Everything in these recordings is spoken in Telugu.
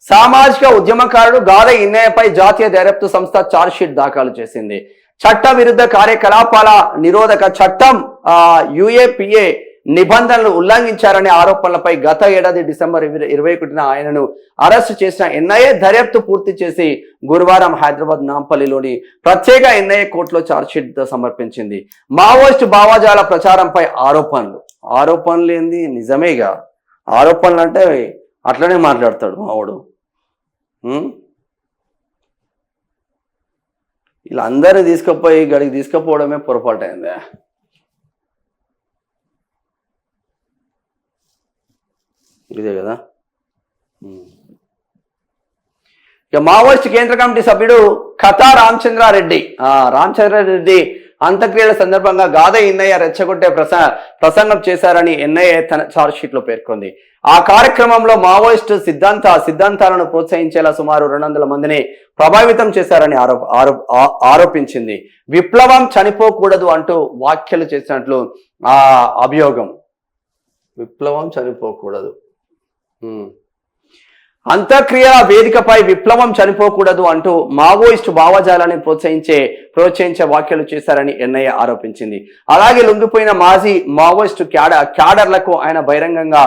సామాజిక ఉద్యమకారుడు గాదె ఇన్నయ్యపై జాతీయ దర్యాప్తు సంస్థ ఛార్జ్షీట్ దాఖలు చేసింది. చట్ట విరుద్ధ కార్యకలాపాల నిరోధక చట్టం యుఏపిఏ నిబంధనలు ఉల్లంఘించారనే ఆరోపణలపై గత ఏడాది డిసెంబర్ 21న ఆయనను అరెస్టు చేసిన ఎన్ఐఏ దర్యాప్తు పూర్తి చేసి గురువారం హైదరాబాద్ నాంపల్లిలోని ప్రత్యేక ఎన్ఐఏ కోర్టులో ఛార్జ్షీట్ సమర్పించింది. మావోయిస్టు భావజాల ప్రచారంపై ఆరోపణలు ఏంది, నిజమేగా. ఆరోపణలు అంటే అట్లనే మాట్లాడతాడు మావాడు. ఇలా అందరినీ తీసుకుపోయి గడికి తీసుకుపోవడమే పొరపాటు అయింది. ఇదే కదా. ఇక మావోయిస్ట్ కేంద్ర కమిటీ సభ్యుడు కథా రామచంద్రారెడ్డి అంత్యక్రియల సందర్భంగా గాదె ఇన్నయ్య రెచ్చగొట్టే ప్రసంగం చేశారని ఎన్ఐఏ తన ఛార్జ్షీట్లో పేర్కొంది. ఆ కార్యక్రమంలో మావోయిస్టు సిద్ధాంతాలను ప్రోత్సహించేలా సుమారు 200 మందిని ప్రభావితం చేశారని ఆరోపించింది. విప్లవం చనిపోకూడదు అంటూ వ్యాఖ్యలు చేసినట్లు ఆ అభియోగం. విప్లవం చనిపోకూడదు, అంత్యక్రియల వేదికపై విప్లవం చనిపోకూడదు అంటూ మావోయిస్టు భావజాలాన్ని ప్రోత్సహించే వ్యాఖ్యలు చేశారని ఎన్ఐఏ ఆరోపించింది. అలాగే లొంగిపోయిన మాజీ మావోయిస్టు క్యాడర్లకు ఆయన బహిరంగంగా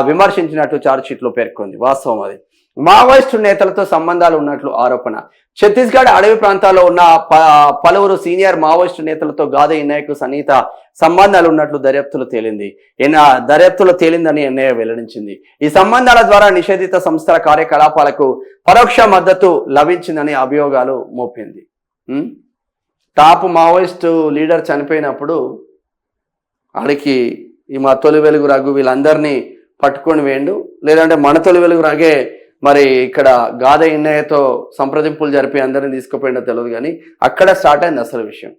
విమర్శించినట్టు ఛార్జ్షీట్లో పేర్కొంది. వాస్తవం అది. మావోయిస్టు నేతలతో సంబంధాలు ఉన్నట్లు ఆరోపణ. ఛత్తీస్గఢ్ అడవి ప్రాంతాల్లో ఉన్న పలువురు సీనియర్ మావోయిస్టు నేతలతో గాదె ఇన్నయ్యకు సన్నిహిత సంబంధాలు ఉన్నట్లు దర్యాప్తులో తేలిందని ఎన్ఐఏ వెల్లడించింది. ఈ సంబంధాల ద్వారా నిషేధిత సంస్థల కార్యకలాపాలకు పరోక్ష మద్దతు లభించిందని అభియోగాలు మోపింది. టాప్ మావోయిస్టు లీడర్ చనిపోయినప్పుడు ఆడికి ఈ మా తొలి వెలుగు రఘు వీళ్ళందరినీ పట్టుకొని వేయండు, లేదంటే మన తొలి వెలుగు రగే మరి ఇక్కడ గాదె ఇన్నయ్యతో సంప్రదింపులు జరిపి అందరినీ తీసుకుపోయిండో తెలియదు. కానీ అక్కడ స్టార్ట్ అయింది అసలు విషయం.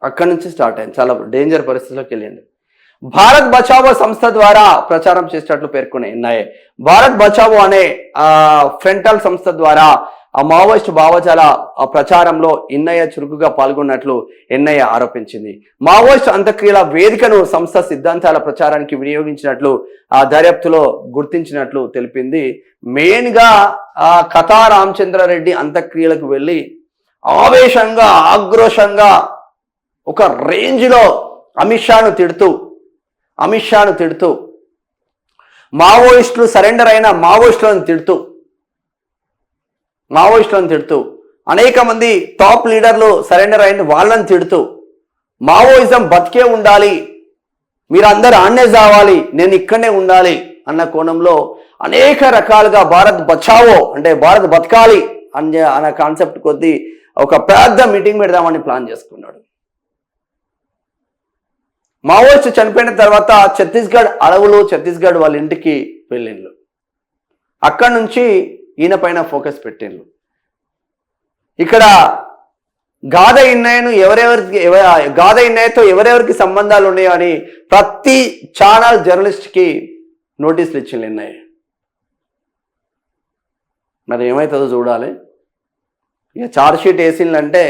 అక్కడి నుంచి స్టార్ట్ అయింది. చాలా డేంజర్ పరిస్థితిలోకి వెళ్ళింది. భారత్ బచావో సంస్థ ద్వారా ప్రచారం చేసినట్లు పేర్కొనే ఎన్ఐఏ. భారత్ బచావో అనే ఫ్రంటల్ సంస్థ ద్వారా ఆ మావోయిస్టు భావజాల ప్రచారంలో ఇన్నయ్య చురుకుగా పాల్గొన్నట్లు ఎన్ఐఏ ఆరోపించింది. మావోయిస్టు అంత్యక్రియల వేదికను సంస్థ సిద్ధాంతాల ప్రచారానికి వినియోగించినట్లు ఆ దర్యాప్తులో గుర్తించినట్లు తెలిపింది. మెయిన్గా కథా రామచంద్రారెడ్డి అంత్యక్రియలకు వెళ్ళి ఆవేశంగా ఆక్రోశంగా ఒక రేంజ్లో అమిత్ షాను తిడుతూ మావోయిస్టులు సరెండర్ అయిన మావోయిస్టులను తిడుతూ అనేక మంది టాప్ లీడర్లు సరెండర్ అయిన వాళ్ళని తిడుతూ మావోయిజం బతికే ఉండాలి, మీరందరూ ఆన్నే చావాలి, నేను ఇక్కడనే ఉండాలి అన్న కోణంలో అనేక రకాలుగా భారత్ బచావో అంటే భారత్ బతకాలి అన్న కాన్సెప్ట్ కొద్దీ ఒక పెద్ద మీటింగ్ పెడదామని ప్లాన్ చేసుకున్నాడు. మావోయిస్టు చనిపోయిన తర్వాత ఛత్తీస్గఢ్ వాళ్ళ ఇంటికి వెళ్ళిండ్రు. అక్కడి నుంచి ఈయన పైన ఫోకస్ పెట్టిండ్రు. ఇక్కడ గాదె ఇన్నయ్యతో ఎవరెవరికి సంబంధాలు ఉన్నాయో అని ప్రతి ఛానల్ జర్నలిస్ట్కి నోటీసులు ఇచ్చిండ్రు ఎన్ఐఏ. మరి ఏమవుతుందో చూడాలి. ఇక ఛార్జ్షీట్ వేసిందంటే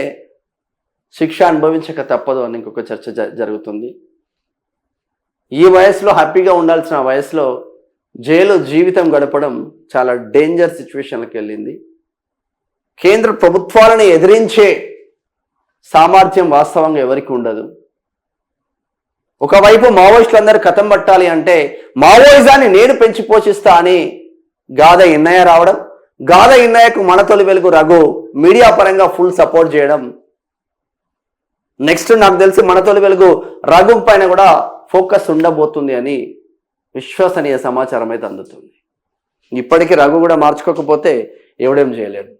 శిక్ష అనుభవించక తప్పదు అని ఇంకొక చర్చ జరుగుతుంది. ఈ వయసులో హ్యాపీగా ఉండాల్సిన వయసులో జైలు జీవితం గడపడం చాలా డేంజర్ సిచ్యువేషన్లకు వెళ్ళింది. కేంద్ర ప్రభుత్వాలను ఎదిరించే సామర్థ్యం వాస్తవంగా ఎవరికి ఉండదు. ఒకవైపు మావోయిస్టులందరూ కథం పట్టాలి అంటే మావోయిజాన్ని నేను పెంచి పోషిస్తా అని గాదె ఇన్నయ్య రావడం, గాదె ఇన్నయ్యకు మన తొలి వెలుగు రఘు మీడియా పరంగా ఫుల్ సపోర్ట్ చేయడం. నెక్స్ట్ నాకు తెలిసి మన తొలి వెలుగు రఘు పైన కూడా ఫోకస్ ఉండబోతుంది అని విశ్వసనీయ సమాచారం అయితే అందుతుంది. ఇప్పటికీ రఘు కూడా మార్చుకోకపోతే ఎవడేం చేయలేడు.